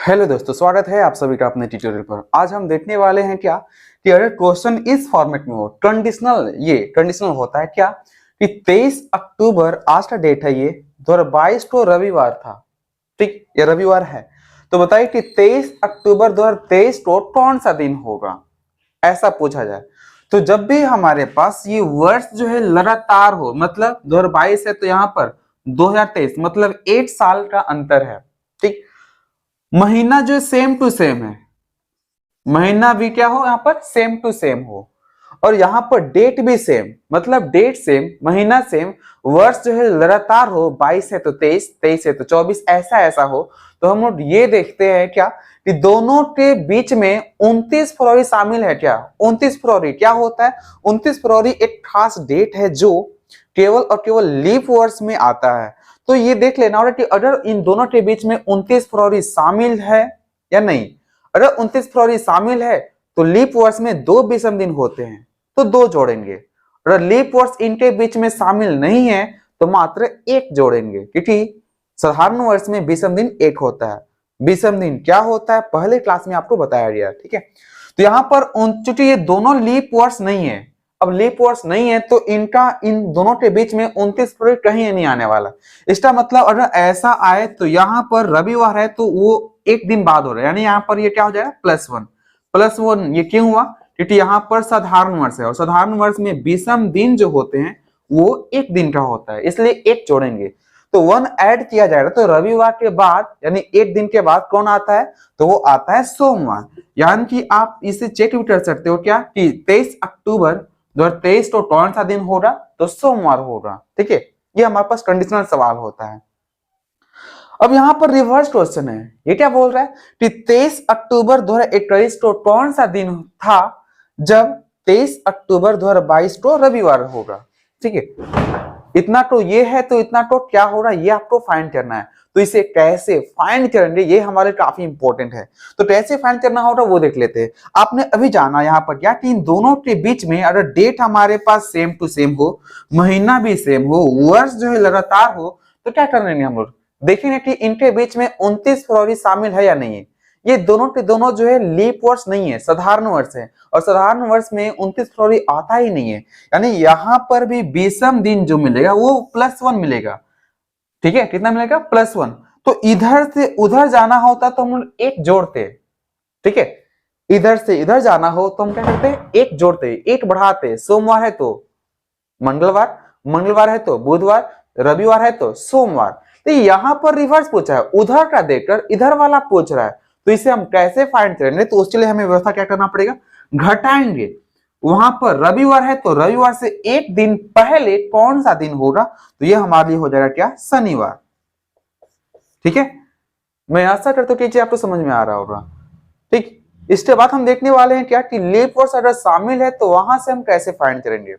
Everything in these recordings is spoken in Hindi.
हेलो दोस्तों, स्वागत है आप सभी का अपने ट्यूटोरियल पर। आज हम देखने वाले हैं क्या कि अगर क्वेश्चन इस फॉर्मेट में हो, कंडीशनल होता है क्या कि 23 अक्टूबर आज का डेट है, ये 2022 को रविवार था। ठीक, ये रविवार है। तो बताइए कि 23 अक्टूबर 2023 को कौन सा दिन होगा, ऐसा पूछा जाए। तो जब भी हमारे पास ये वर्ष जो है लगातार हो, मतलब 2022 है तो यहाँ पर 2023, मतलब 8 साल का अंतर है। ठीक, महीना जो सेम टू सेम है, महीना भी क्या हो यहाँ पर सेम टू सेम हो, और यहाँ पर डेट भी सेम, मतलब डेट सेम, महीना सेम, वर्ष जो है लगातार हो, 22 है तो 23, 23 है तो 24, ऐसा हो। तो हम लोग ये देखते हैं क्या कि दोनों के बीच में 29 फरवरी शामिल है क्या। 29 फरवरी क्या होता है? 29 फरवरी एक खास डेट है जो केवल और केवल लीप वर्ष में आता है। तो ये देख लेना कि अगर इन दोनों के बीच में 29 फरवरी शामिल है या नहीं। अगर 29 फरवरी शामिल है तो लीप वर्ष में 2 विषम दिन होते हैं, तो 2 जोड़ेंगे। अगर लीप वर्ष इनके बीच में शामिल नहीं है तो मात्र 1 जोड़ेंगे, क्योंकि साधारण वर्ष में विषम दिन 1 होता है। विषम दिन क्या होता है पहले क्लास में आपको बताया गया, ठीक है। तो यहाँ पर चूंकि ये दोनों लीप वर्ष नहीं है, अब लीप वर्ष नहीं है तो इनका इन दोनों के बीच में 29 फरवरी कहीं नहीं आने वाला। इसका मतलब अगर ऐसा आए तो यहाँ पर रविवार है तो वो 1 दिन बाद हो रहा है, यानी यहाँ पर ये क्या हो जाएगा +1। ये क्यों हुआ? क्योंकि यहाँ पर साधारण वर्ष है और साधारण वर्ष में विषम दिन जो होते हैं वो 1 दिन का होता है, इसलिए 1 जोड़ेंगे तो 1 ऐड किया जाएगा। तो रविवार के बाद यानी 1 दिन के बाद कौन आता है? तो वो आता है सोमवार। यानी कि आप इसे चेक भी कर सकते हो क्या कि 23 अक्टूबर 2023 तो कौन सा दिन होगा? तो सोमवार होगा। ठीक है, ये हमारे पास कंडीशनल सवाल होता है। अब यहाँ पर रिवर्स क्वेश्चन है, ये क्या बोल रहा है कि 23 अक्टूबर 2021 को कौन सा दिन था जब 23 अक्टूबर 2022 को रविवार होगा। ठीक है, इतना तो ये है तो इतना तो क्या हो रहा है ये आपको फाइंड करना है। तो इसे कैसे फाइंड करेंगे ये हमारे काफी इंपॉर्टेंट है। तो कैसे फाइंड करना होगा वो देख लेते हैं। आपने अभी जाना यहाँ पर क्या कि इन दोनों के बीच में अगर डेट हमारे पास सेम टू सेम हो, महीना भी सेम हो, वर्ष जो है लगातार हो, तो क्या करेंगे हम लोग? देखेंगे कि इनके बीच में 29 फरवरी शामिल है या नहीं है। ये दोनों के दोनों जो है लीप वर्ष नहीं है, साधारण वर्ष है, और साधारण वर्ष में 29 फरवरी आता ही नहीं है। यानी यहाँ पर भी विषम दिन जो मिलेगा वो +1 मिलेगा। ठीक है, कितना मिलेगा? +1। तो इधर से उधर जाना होता तो हम 1 जोड़ते। ठीक है, इधर से इधर जाना हो तो हम क्या करते हैं? 1 जोड़ते, 1 बढ़ाते। सोमवार है तो मंगलवार, मंगलवार है तो बुधवार, रविवार है तो सोमवार। तो यहाँ पर रिवर्स पूछा है, उधर का देखकर इधर वाला पूछ रहा है, तो इसे हम कैसे फाइंड करेंगे? तो उसके लिए हमें व्यवस्था क्या करना पड़ेगा? घटाएंगे। वहां पर रविवार है तो रविवार से 1 दिन पहले कौन सा दिन होगा? तो ये हमारे लिए हो जाएगा क्या? शनिवार। ठीक है, मैं आशा करता हूं कि आपको समझ में आ रहा होगा। ठीक, इसके बाद हम देखने वाले हैं क्या कि लीप वर्ष अगर शामिल है तो वहां से हम कैसे फाइंड करेंगे।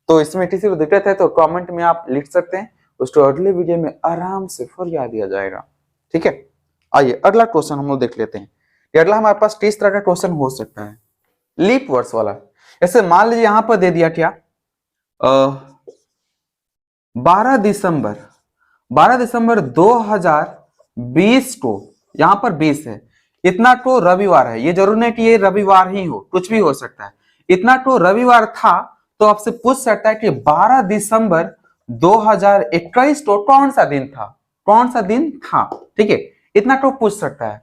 तो इसमें किसी को दिक्कत है तो कमेंट में आप लिख सकते हैं, उसको अगले वीडियो में आराम से फरिया दिया जाएगा। ठीक है, आइए अगला क्वेश्चन हम लोग देख लेते हैं। अगला हमारे पास किस तरह का क्वेश्चन हो सकता है? लीप वर्ष वाला। ऐसे मान लीजिए यहां पर दे दिया क्या 12 दिसंबर 2020 को, यहां पर 20 है, इतना तो रविवार है, ये जरूर नहीं कि ये रविवार ही हो, कुछ भी हो सकता है। इतना तो रविवार था तो आपसे पूछ सकता है कि 12 दिसंबर 2021 को कौन सा दिन था? कौन सा दिन था? ठीक है, इतना तो पूछ सकता है।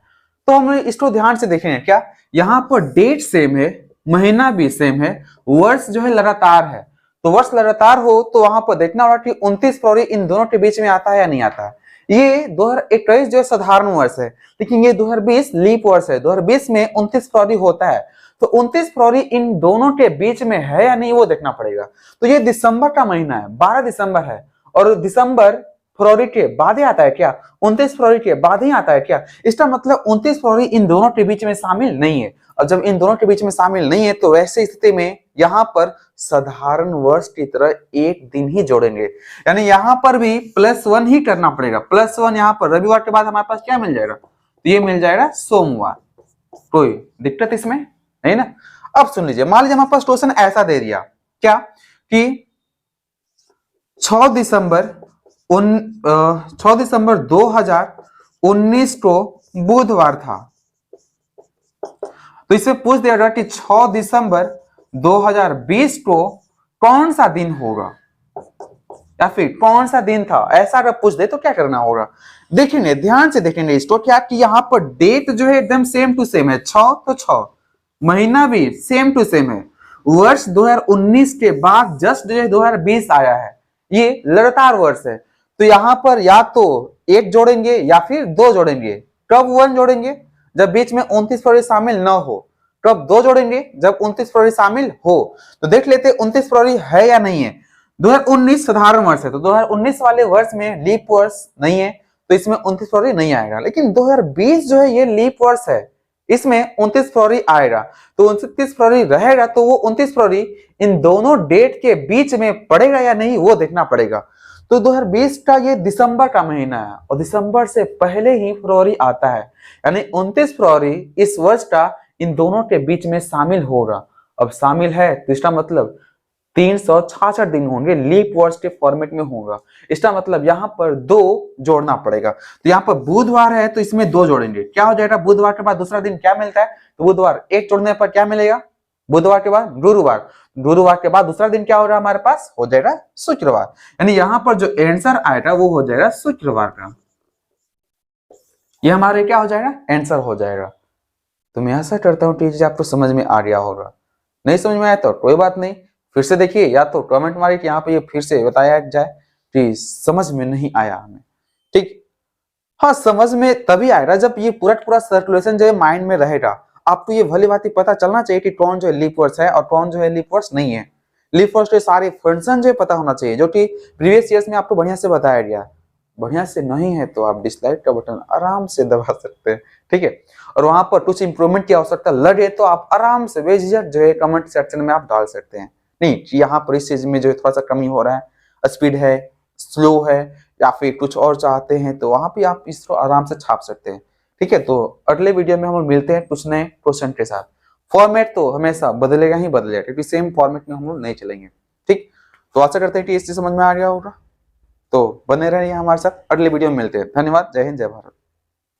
तो हम इसको ध्यान से देखेंगे क्या, यहाँ पर डेट सेम है, महीना भी सेम है, वर्ष जो है लगातार है। तो वर्ष लगातार हो तो वहां पर देखना होगा कि 29 फरवरी इन दोनों के बीच में आता है या नहीं आता है। ये 2021 जो साधारण वर्ष है, लेकिन ये 2020 लीप वर्ष है। 2020 में 29 फरवरी होता है, तो 29 फरवरी इन दोनों के बीच में है या नहीं वो देखना पड़ेगा। तो ये दिसंबर का महीना है, 12 दिसंबर है, और दिसंबर फरवरी के बाद ही आता है क्या? 29 फरवरी के बाद ही आता है क्या? इसका मतलब 29 फरवरी इन दोनों के बीच में शामिल नहीं है। और जब इन दोनों के बीच में शामिल नहीं है तो वैसे स्थिति में यहाँ पर साधारण वर्ष की तरह 1 दिन ही जोड़ेंगे, यानी यहाँ पर भी +1 ही करना पड़ेगा। +1 यहाँ पर रविवार के बाद हमारे पास क्या मिल जाएगा? तो ये मिल जाएगा सोमवार। कोई दिक्कत इसमें नहीं ना। अब सुन लीजिए, मान लीजिए हमारे पास क्वेश्चन ऐसा दे दिया क्या कि 6 दिसंबर 2019 को बुधवार था। तो इसमें पूछ दिया गया कि 6 दिसंबर 2020 को कौन सा दिन होगा, या फिर कौन सा दिन था, ऐसा अगर पूछ दे तो क्या करना होगा। देखेंगे, ध्यान से देखेंगे इसको, क्या कि यहाँ पर डेट जो है एकदम सेम टू सेम है, 6 तो 6, महीना भी सेम टू सेम है, वर्ष 2019 के बाद जस्ट जो है 2020 आया है, ये लगातार वर्ष है। तो यहाँ पर या तो एक जोड़ेंगे या फिर दो जोड़ेंगे। कब 1 जोड़ेंगे, जब बीच में 29 फरवरी शामिल न हो। कब 2 जोड़ेंगे, जब 29 फरवरी शामिल हो। तो देख लेते 29 फरवरी है या नहीं है। 2019 साधारण वर्ष है, तो 2019 वाले वर्ष में लीप वर्ष नहीं है, तो इसमें 29 फरवरी नहीं आएगा। लेकिन 2020 जो है ये लीप वर्ष है, इसमें 29 फरवरी आएगा। तो 29 फरवरी रहेगा, तो वो 29 फरवरी इन दोनों डेट के बीच में पड़ेगा या नहीं, वो देखना पड़ेगा। तो 2020 का ये दिसंबर का महीना है, और दिसंबर से पहले ही फरवरी आता है, यानी 29 फरवरी इस वर्ष का इन दोनों के बीच में शामिल होगा। अब शामिल है तो इसका मतलब 366 दिन होंगे, लीप वर्ष के फॉर्मेट में होगा। इसका मतलब यहाँ पर 2 जोड़ना पड़ेगा। तो यहाँ पर बुधवार है तो इसमें 2 जोड़ेंगे, क्या हो जाएगा, बुधवार के बाद दूसरा दिन क्या मिलता है, तो बुधवार 1 जोड़ने पर क्या मिलेगा, बुधवार के बाद गुरुवार, गुरुवार के बाद दूसरा दिन क्या हो रहा है हमारे पास, हो जाएगा शुक्रवार। यानी यहाँ पर जो आंसर आएगा वो हो जाएगा शुक्रवार का। ये हमारे क्या हो जाएगा, आंसर हो जाएगा। तो मैं आशा करता हूँ कि आपको समझ में आ गया होगा। नहीं समझ में आया तो कोई बात नहीं, फिर से देखिए, या तो कमेंट मारिए कि यहाँ पे ये फिर से बताया जाए कि समझ में नहीं आया हमें। ठीक, हाँ समझ में तभी आएगा जब ये पूरा सर्कुलेशन जो है माइंड में रहेगा। आपको ये भली बात पता चलना चाहिए कि कौन जो है लीप वर्ष है और कौन जो है लीप वर्ष नहीं है। लीप वर्ष के सारे फंक्शन जो है पता होना चाहिए, जो कि प्रीवियस ईयर्स में आपको बढ़िया से बताया गया। बढ़िया से नहीं है तो आप डिसलाइक का बटन आराम से दबा सकते हैं, ठीक है। और वहां पर कुछ इंप्रूवमेंट की आवश्यकता लगे तो आप आराम से बेझिझक जो है कमेंट सेक्शन में आप डाल सकते हैं। नहीं, यहाँ पर इस चीज में जो है थोड़ा सा कमी हो रहा है, स्पीड है, स्लो है, या फिर कुछ और चाहते हैं, तो वहां पे आप इसको आराम से छाप सकते हैं, ठीक है। तो अगले वीडियो में हम मिलते हैं कुछ नए क्वेश्चन के साथ। फॉर्मेट तो हमेशा बदलेगा ही बदलेगा, क्योंकि सेम फॉर्मेट में हम लोग नहीं चलेंगे, ठीक। तो आशा करते हैं कि इस चीज समझ में आ गया होगा। तो बने रहिए हमारे साथ, अगले वीडियो में मिलते हैं। धन्यवाद, जय हिंद, जय भारत।